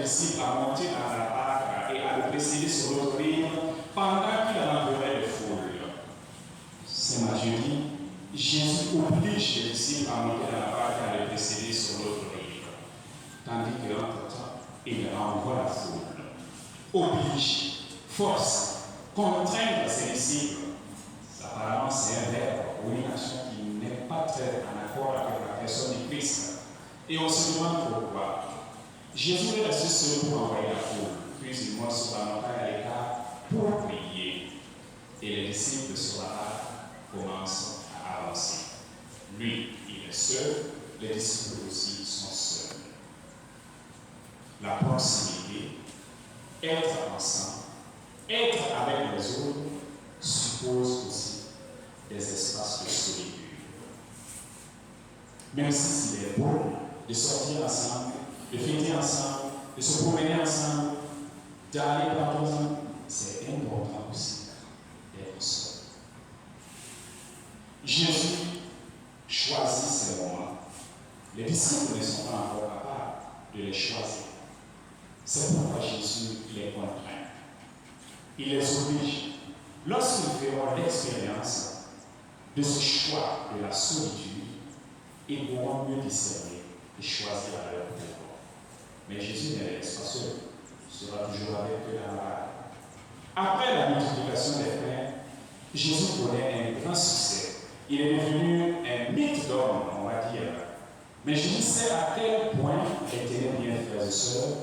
disciples à monter dans la barque et à le précéder sur l'autre rive pendant qu'il enverrait les foules. C'est Matthieu dit, Jésus oblige les disciples à monter dans la barque et à le précéder sur l'autre rive, tandis qu'entre-temps, il renvoie la foule. Oblige, force, contraindre ses disciples. Apparemment, c'est un verbe ou une action qui n'est pas très en accord avec la personne du Christ. Et on se demande pourquoi. Jésus est resté seul pour envoyer la foule, puis il monte sur la montagne à l'écart pour prier. Et les disciples sur la barque commencent à avancer. Lui, il est seul, les disciples aussi sont seuls. La proximité, être ensemble, être avec les autres, suppose aussi des espaces de solitude. Même si c'est beau de sortir ensemble, de fêter ensemble, de se promener ensemble, d'aller partout ensemble, c'est important aussi d'être seul. Jésus choisit ces moments. Les disciples ne sont pas encore capables de les choisir. C'est pourquoi Jésus les contraint. Il les oblige. Lorsqu'ils feront l'expérience de ce choix de la solitude, ils pourront mieux discerner et choisir à leur pouvoir. Mais Jésus ne les laisse pas seuls. Il sera toujours avec eux dans la barque. Après la multiplication des pains, Jésus connaît un grand succès. Il est devenu un mythe d'homme, on va dire. Mais Jésus sait à quel point, éternel bien frères et sœurs,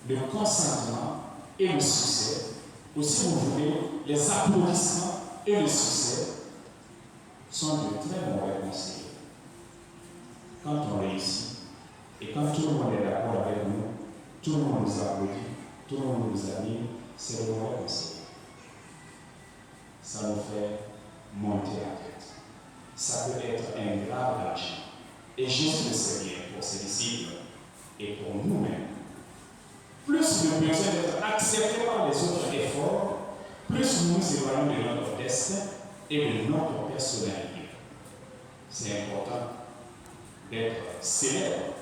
le consentement et le succès, aussi vous voulez, les applaudissements et le succès, sont de très mauvais conseillers. Quand on réussit, et quand tout le monde est d'accord avec nous, tout le monde nous applaudit, tout le monde nous anime, c'est le mauvais conseiller. Ça nous fait monter la tête. Ça peut être un grave danger. Et Jésus le sait bien pour ses disciples et pour nous-mêmes. Plus le besoin d'être accepté par les autres est fort, plus nous nous éloignons de notre destin et de notre personnalité. C'est important d'être célèbre,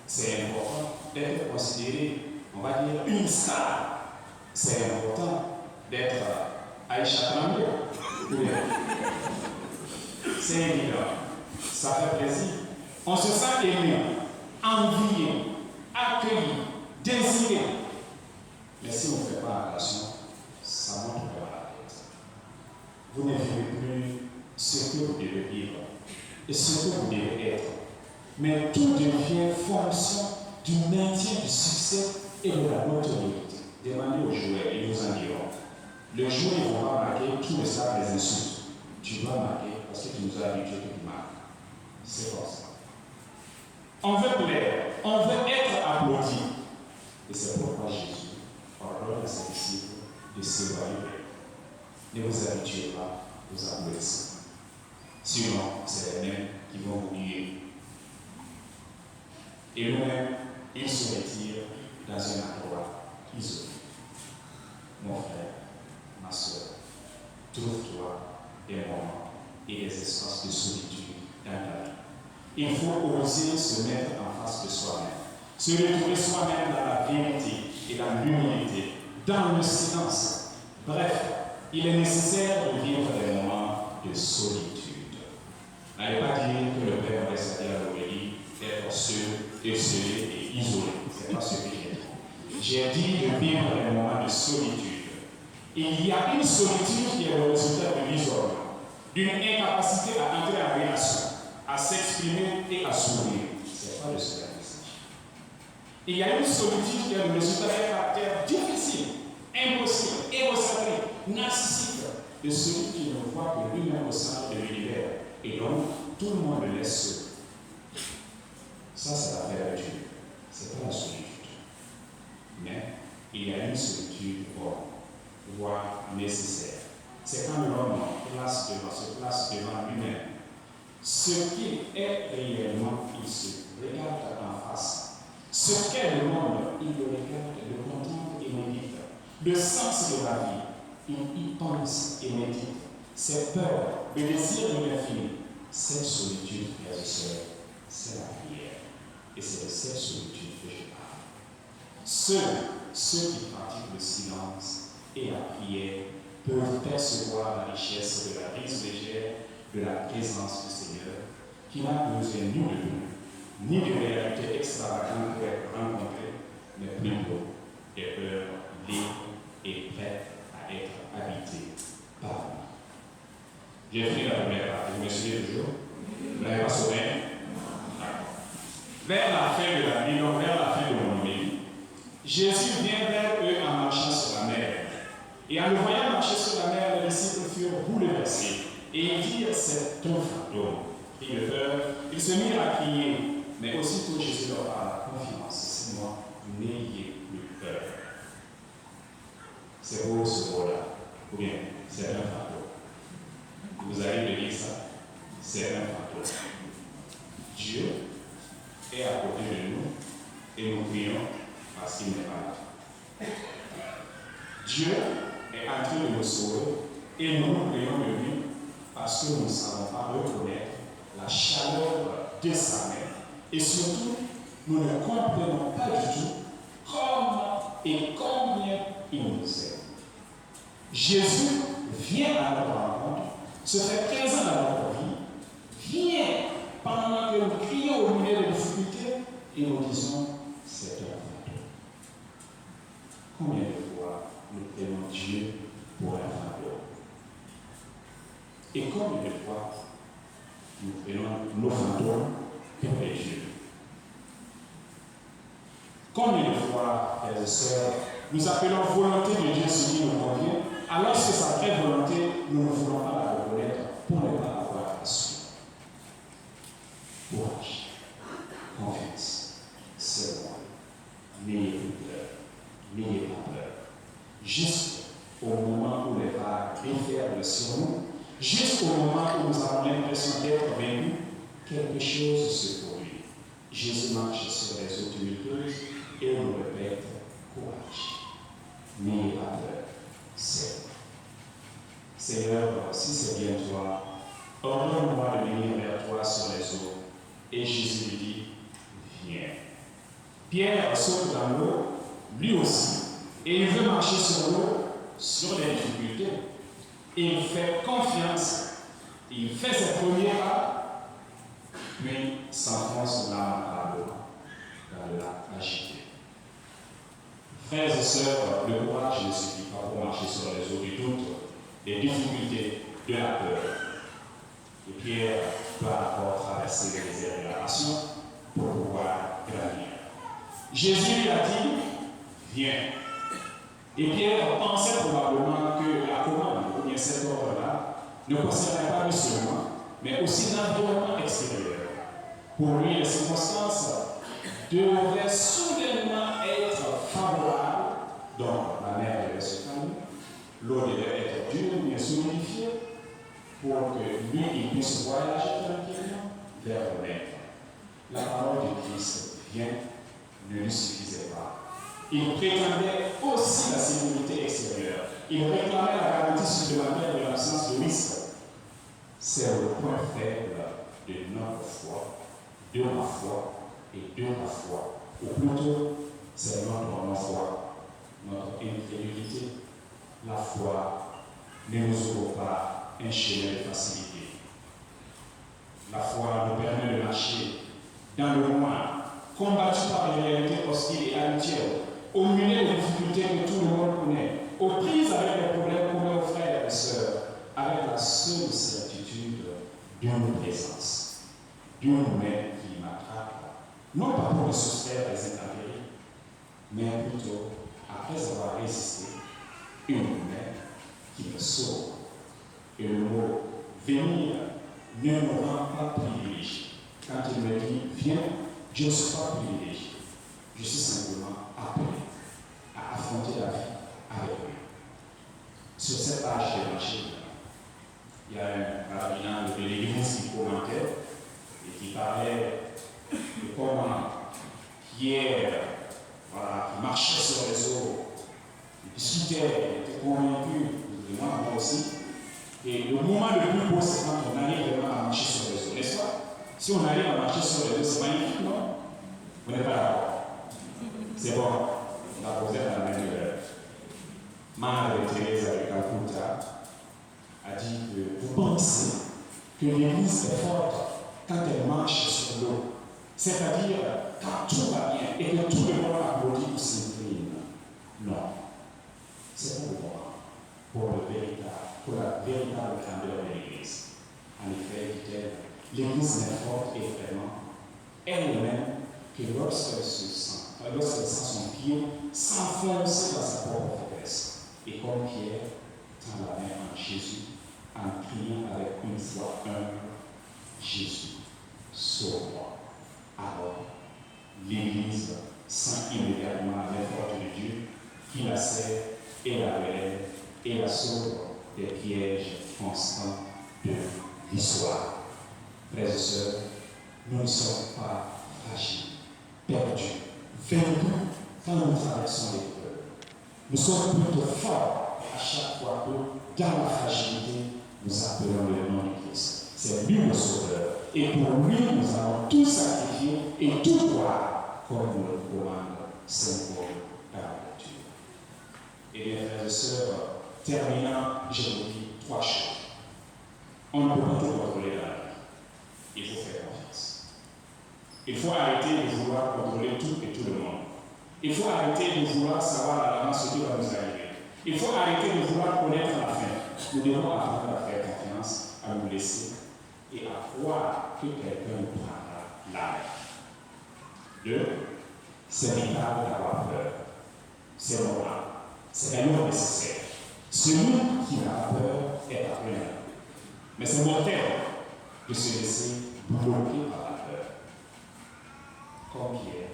c'est important d'être considéré, on va dire, une star. C'est important d'être Aïcha Tramé. C'est évident, ça fait plaisir. On se sent aimé, envié, accueilli, désiré. Mais si on ne fait pas attention, ça monte vers la tête. Vous ne vivez plus ce que vous devez vivre et ce que vous devez être. Mais tout devient fonction du maintien du succès et de la notoriété. Demandez aux joueurs, ils vous en diront. Le jour où ils vont pas marquer, tout le stade les insultes. Tu dois marquer parce que tu nous as habitués que tu marques. C'est comme ça. On veut plaire, on veut être applaudi. Et c'est pourquoi Jésus ordonne à ses disciples de s'éloigner. Ne vous habituez pas aux applaudissements. Sinon, c'est les mêmes qui vont vous nuire. Et nous-mêmes, il se retire dans un endroit isolé. Mon frère, ma soeur, trouve-toi des moments et des espaces de solitude dans ta vie. Il faut oser se mettre en face de soi-même, se retrouver soi-même dans la vérité et dans l'humilité, dans le silence. Bref, il est nécessaire de vivre des moments de solitude. N'allez pas dire que le Père reste à l'Aurélie d'être seul, isolé et isolé. Ce n'est pas ce que j'ai dit. J'ai dit de vivre des moments de solitude. Il y a une solitude qui est le résultat de l'isolement, d'une incapacité à entrer en relation, à s'exprimer et à sourire. Ce n'est pas de cela qu'il s'agit. Il y a une solitude qui est le résultat d'un caractère difficile, impossible, égocentrique, narcissique, de celui qui ne voit que lui-même au centre de l'univers. Et donc, tout le monde le laisse seul. Ça, c'est l'affaire de Dieu. Ce n'est pas la solitude. Mais il y a une solitude bonne, voire nécessaire. C'est quand l'homme se place devant lui-même. Ce qu'il est réellement, il se regarde en face. Ce qu'est le monde, il le regarde, le contemple et médite. Le sens de la vie, il y pense et médite. Ses peurs, le désir de l'infini, cette solitude, frères et sœurs, c'est la prière. Et c'est de cette solitude que je parle. Seuls ceux qui pratiquent le silence et la prière peuvent percevoir la richesse de la brise légère de la présence du Seigneur, qui n'a besoin ni de nous, ni de réalités extravagantes pour être rencontrée, mais plutôt des peurs libres et prêtes à être habitées par lui. J'ai fini la première partie, vous me suivez toujours? Vous n'avez pas sauvé? Vers la fin de la vie, donc vers la fin de mon homélie, Jésus vient vers eux en marchant sur la mer. Et en le voyant marcher sur la mer, les disciples furent bouleversés. Et ils dirent, c'est un fantôme. Et de peur, ils se mirent à crier. Mais aussitôt Jésus leur parla, confiance, c'est moi, n'ayez plus peur. C'est beau ce mot-là. Ou bien, c'est un fantôme. Vous allez de dire ça, c'est un fantôme. Dieu est à côté de nous et nous prions parce qu'il n'est pas là. Dieu est en train de nous sauver et nous prions de lui parce que nous ne savons pas reconnaître la chaleur de sa main. Et surtout, nous ne comprenons pas du tout comment et combien il nous aime. Jésus vient à notre rencontre, se fait présent dans notre vie, vient pendant que nous crions au milieu des difficultés et nous disons, c'est un fantôme. Combien de fois nous prenons Dieu pour un fantôme? Et combien de fois nous prenons nos fantômes pour les dieux? Combien de fois, frères et sœurs, nous appelons volonté de Dieu ce qui nous convient, alors que sa vraie volonté, nous ne voulons pas la reconnaître pour ne pas avoir à suivre. Courage, confiance, c'est moi. N'ayez plus peur, n'ayez pas peur. Juste au moment où les vagues déferlent sur nous, juste au moment où nous avons l'impression d'être vaincus, quelque chose se produit. Jésus marche sur les eaux tumultueuses et on répète, courage, n'ayez pas peur, c'est moi. Seigneur, si c'est bien toi, ordonne-moi de venir vers toi sur les eaux. Et Jésus lui dit, viens. Pierre saute dans l'eau, lui aussi, et il veut marcher sur l'eau, sur les difficultés. Il fait confiance, il fait ses premiers pas, puis s'enfonce lamentablement dans le lac agité. Frères et sœurs, le courage ne suffit pas pour marcher sur les eaux du doute, des difficultés, de la peur. Et Pierre doit encore traverser les déserts de la passion pour pouvoir gravir. Jésus lui a dit, viens. Et Pierre pensait probablement que la commande, ou bien cet ordre-là, ne concernait pas lui seulement, mais aussi l'environnement extérieur. Pour lui, les circonstances devraient soudainement être favorables, donc la mer devait se calmer, l'eau devait être dure, bien solidifiée, pour que lui, il puisse voyager tranquillement vers le maître. La parole de Christ, viens, ne lui suffisait pas. Il prétendait aussi la sécurité extérieure. Il réclamait la garantie supplémentaire de l'absence de risque. C'est le point faible de notre foi, de ma foi et de ma foi. Ou plutôt, c'est notre non-foi, notre incrédulité. La foi ne nous ouvre pas un chemin de facilité. La foi nous permet de marcher dans le noir, combattu par les réalités hostiles et habituelles, au milieu des difficultés que tout le monde connaît, aux prises avec les problèmes communs aux frères et sœurs, avec la seule certitude d'une présence, d'une main qui m'attrape, non pas pour me soustraire des intempéries, mais plutôt, après avoir résisté, une main qui me sauve. Et le mot venir ne me rend pas privilégié. Quand il me dit viens, je ne suis pas privilégié. Je suis simplement appelé à affronter la vie avec lui. Sur cette page de marché, il y a un rabbinat de l'église qui commentait et qui parlait de comment Pierre, qui marchait sur les eaux, il discutait, il était convaincu, et moi aussi. Et le moment le plus beau, c'est quand on arrive vraiment à marcher sur les eaux, n'est-ce pas? Si on arrive à marcher sur les eaux, c'est magnifique, non? Vous n'êtes pas d'accord? C'est bon. on va poser dans la main de l'œuvre. Mère Thérèse de Calcutta a dit que vous pensez que l'Église est forte quand elle marche sur l'eau, c'est-à-dire quand tout va bien et que tout le monde applaudit pour s'incline. Non, c'est pour le moment, pour la véritable grandeur de l'Église. En effet, dit-elle, l'Église n'est forte et vraiment elle-même que lorsqu'elle sent son pied s'enfoncer dans sa propre faiblesse. Et comme Pierre tend la main en Jésus, en priant avec une foi humble, Jésus, sauve-moi. Alors, l'Église sent immédiatement la force de Dieu qui la sert et la relève et la sauve des pièges constants de l'histoire. Frères et sœurs, nous ne sommes pas fragiles, perdus, vaincus quand nous traversons l'épreuve. Nous sommes plutôt forts à chaque fois que, dans la fragilité, nous appelons le nom de Christ. C'est lui le Sauveur. Et pour lui, nous allons tout sacrifier et tout croire, comme nous le commande Saint Paul dans la lecture. Et bien, frères et sœurs, terminant, je vous dis 3 choses. On ne peut pas tout contrôler dans la vie. Il faut faire confiance. Il faut arrêter de vouloir contrôler tout et tout le monde. Il faut arrêter de vouloir savoir à l'avance ce qui va nous arriver. Il faut arrêter de vouloir connaître la fin. Nous devons apprendre à faire confiance, à nous laisser et à croire que quelqu'un nous prendra la main. 2. C'est vital d'avoir peur. C'est normal. C'est d'ailleurs nécessaire. Celui qui n'a pas peur est appelé. Mais c'est mortel de se laisser bloquer par la peur. Comme Pierre,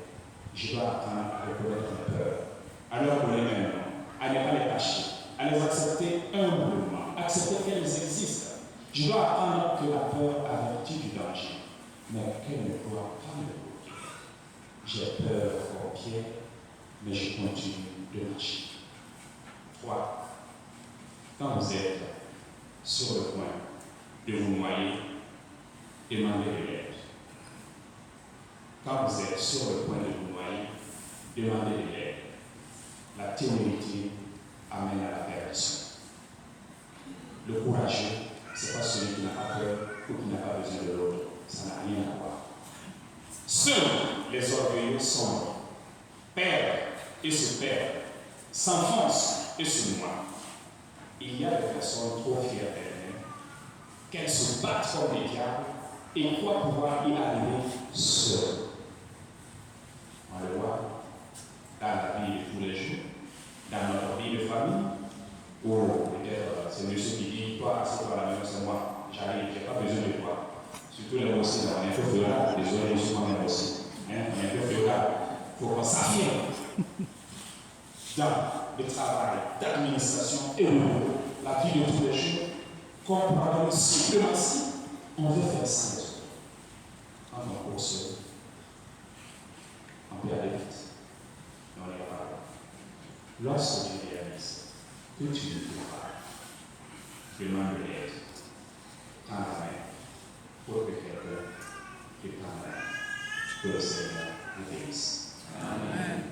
je dois apprendre à reconnaître mes peurs, à leur donner un nom, à ne pas les cacher, à les accepter humblement, accepter qu'elles existent. Je dois apprendre que la peur avertit du danger, mais qu'elle ne doit pas me bloquer. J'ai peur comme Pierre, mais je continue de marcher. 3. Quand vous êtes sur le point de vous noyer, demandez de l'aide. Quand vous êtes sur le point de vous noyer, demandez de l'aide. La témérité amène à la perdition. Le courageux, ce n'est pas celui qui n'a pas peur ou qui n'a pas besoin de l'autre. Ça n'a rien à voir. Seuls les orgueilleux sombrent, perdent et se perdent, s'enfoncent et se noient. Il y a des personnes trop fières d'elles-mêmes, qu'elles se battent comme des diables et croient pouvoir y arriver seules. On le voit dans la vie de tous les jours, dans notre vie de famille, ou peut-être c'est monsieur qui dit, toi, assieds-toi à la maison, c'est moi, j'arrive, je n'ai pas besoin de toi. Surtout les aussi, on est un peu féodal, désolé, je suis moi-même aussi. On est un peu féodal, il faut qu'on s'affirme dans le travail, d'administration et la vie de tous les jours, comme pour avoir une suprématie, on veut faire ça les autres. Quand on court seul, on peut aller vite, mais on n'ira pas là. Lorsque tu réalises que tu ne peux pas, demande de l'aide, tends la main, pour que quelqu'un te tende la main, que le Seigneur vous bénisse. Amen.